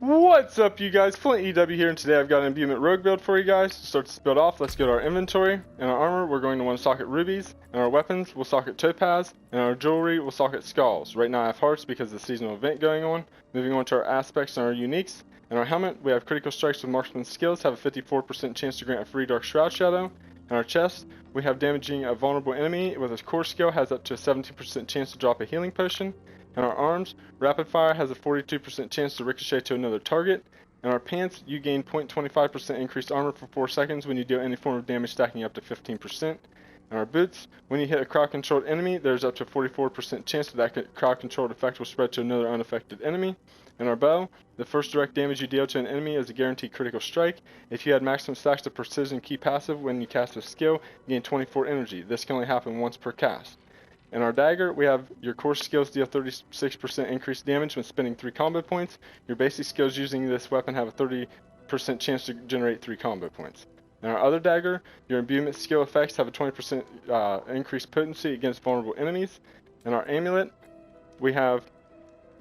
What's up, you guys? FlintEW here, and today I've got an Imbuement rogue build for you guys. To start this build off, let's go to our inventory. In our armor, we're going to want to socket rubies, and our weapons, we'll socket topaz, and our jewelry, we'll socket skulls. Right now I have hearts because of the seasonal event going on. Moving on to our aspects and our uniques. In our helmet, we have critical strikes with marksman skills, have a 54% chance to grant a free dark shroud shadow. In our chest, we have damaging a vulnerable enemy with a core skill, has up to a 17% chance to drop a healing potion. In our arms, rapid fire has a 42% chance to ricochet to another target. In our pants, you gain 0.25% increased armor for 4 seconds when you deal any form of damage, stacking up to 15%. In our boots, when you hit a crowd-controlled enemy, there's up to a 44% chance that crowd-controlled effect will spread to another unaffected enemy. In our bow, the first direct damage you deal to an enemy is a guaranteed critical strike. If you had maximum stacks of precision key passive when you cast a skill, you gain 24 energy. This can only happen once per cast. In our dagger, we have your core skills deal 36% increased damage when spending 3 combo points. Your basic skills using this weapon have a 30% chance to generate 3 combo points. In our other dagger, your imbuement skill effects have a 20% increased potency against vulnerable enemies. In our amulet, we have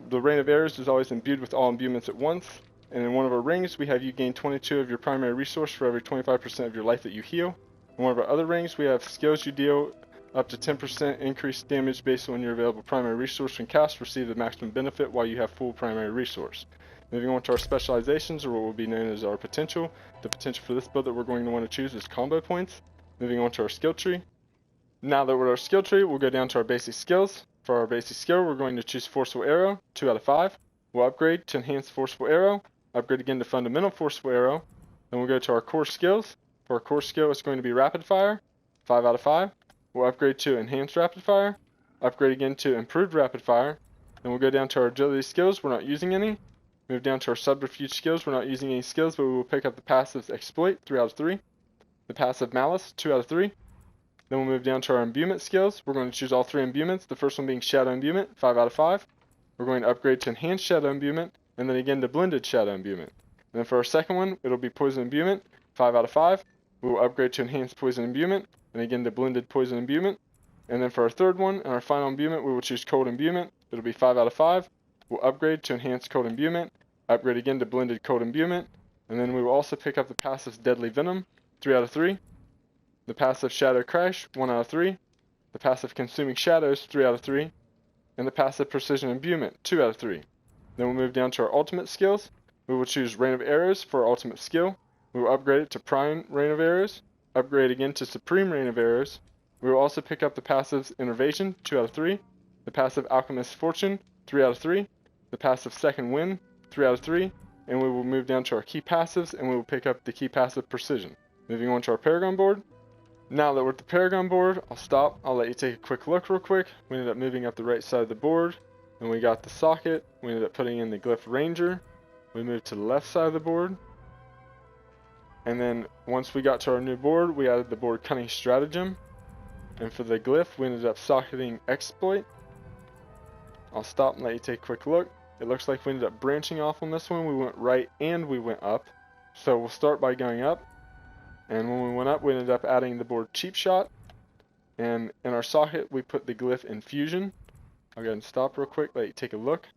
the rain of arrows is always imbued with all imbuements at once. And in one of our rings, we have you gain 22 of your primary resource for every 25% of your life that you heal. In one of our other rings, we have skills you deal up to 10% increased damage based on your available primary resource when cast, receive the maximum benefit while you have full primary resource. Moving on to our specializations, or what will be known as our potential. The potential for this build that we're going to want to choose is combo points. Moving on to our skill tree. Now that we're at our skill tree, we'll go down to our basic skills. For our basic skill, we're going to choose Forceful Arrow, 2 out of 5. We'll upgrade to Enhanced Forceful Arrow, upgrade again to Fundamental Forceful Arrow. Then we'll go to our core skills. For our core skill, it's going to be Rapid Fire, 5 out of 5. We'll upgrade to Enhanced Rapid Fire, upgrade again to Improved Rapid Fire. Then we'll go down to our agility skills, we're not using any. Move down to our subterfuge skills, we're not using any skills, but we will pick up the passive Exploit, 3 out of 3. The passive Malice, 2 out of 3. Then we'll move down to our imbuement skills. We're going to choose all 3 imbuements, the first one being Shadow Imbuement, 5 out of 5. We're going to upgrade to Enhanced Shadow Imbuement, and then again to Blended Shadow Imbuement. And then for our second one, it'll be Poison Imbuement, 5 out of 5. We will upgrade to Enhanced Poison Imbuement, and again to Blended Poison Imbuement. And then for our third one, and our final imbuement, we will choose Cold Imbuement. It'll be 5 out of 5. We'll upgrade to Enhanced Cold Imbuement, upgrade again to Blended Cold Imbuement, and then we will also pick up the passive Deadly Venom, 3 out of 3. The passive Shadow Crash, 1 out of 3. The passive Consuming Shadows, 3 out of 3. And the passive Precision Imbuement, 2 out of 3. Then we'll move down to our ultimate skills. We will choose Rain of Arrows for our ultimate skill. We will upgrade it to Prime Rain of Arrows, upgrade again to Supreme Rain of Arrows. We will also pick up the passive Innervation, 2 out of 3. The passive Alchemist Fortune, 3 out of 3. The passive Second Wind, 3 out of 3. And we will move down to our key passives, and we will pick up the key passive Precision. Moving on to our Paragon board. Now that we're at the Paragon board, I'll stop. I'll let you take a quick look real quick. We ended up moving up the right side of the board, and we got the socket. We ended up putting in the Glyph Ranger. We moved to the left side of the board. And then once we got to our new board, we added the board Cunning Stratagem. And for the glyph, we ended up socketing Exploit. I'll stop and let you take a quick look. It looks like we ended up branching off on this one. We went right and we went up. So we'll start by going up. And when we went up, we ended up adding the board Cheap Shot. And in our socket, we put the glyph Infusion. I'll go ahead and stop real quick, let you take a look.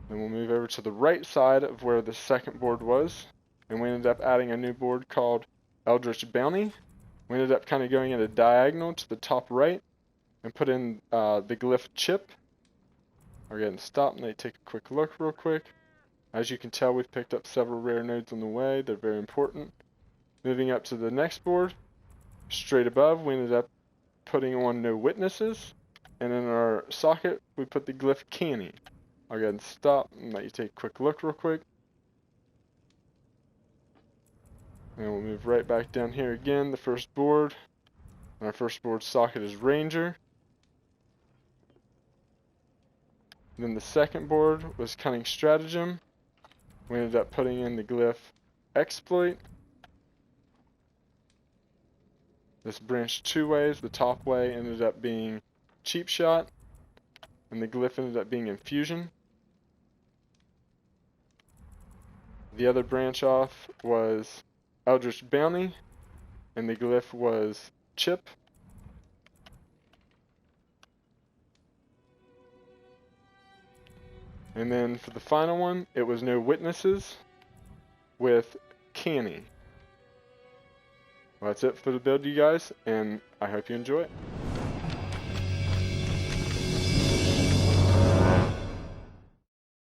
Then we'll move over to the right side of where the second board was. And we ended up adding a new board called Eldritch Bounty. We ended up kind of going at a diagonal to the top right and put in the glyph Chip. I'll go ahead and stop and let you take a quick look real quick. As you can tell, we've picked up several rare nodes on the way. They're very important. Moving up to the next board, straight above, we ended up putting on No Witnesses. And in our socket, we put the glyph Canny. I'll go ahead and stop and let you take a quick look real quick. And we'll move right back down here again, the first board. And our first board socket is Ranger. Then the second board was Cunning Stratagem. We ended up putting in the glyph Exploit. This branched 2 ways. The top way ended up being Cheap Shot, and the glyph ended up being Infusion. The other branch off was Eldritch Bounty, and the glyph was Chip. And then for the final one, it was No Witnesses with Canny. Well, that's it for the build, you guys, and I hope you enjoy it.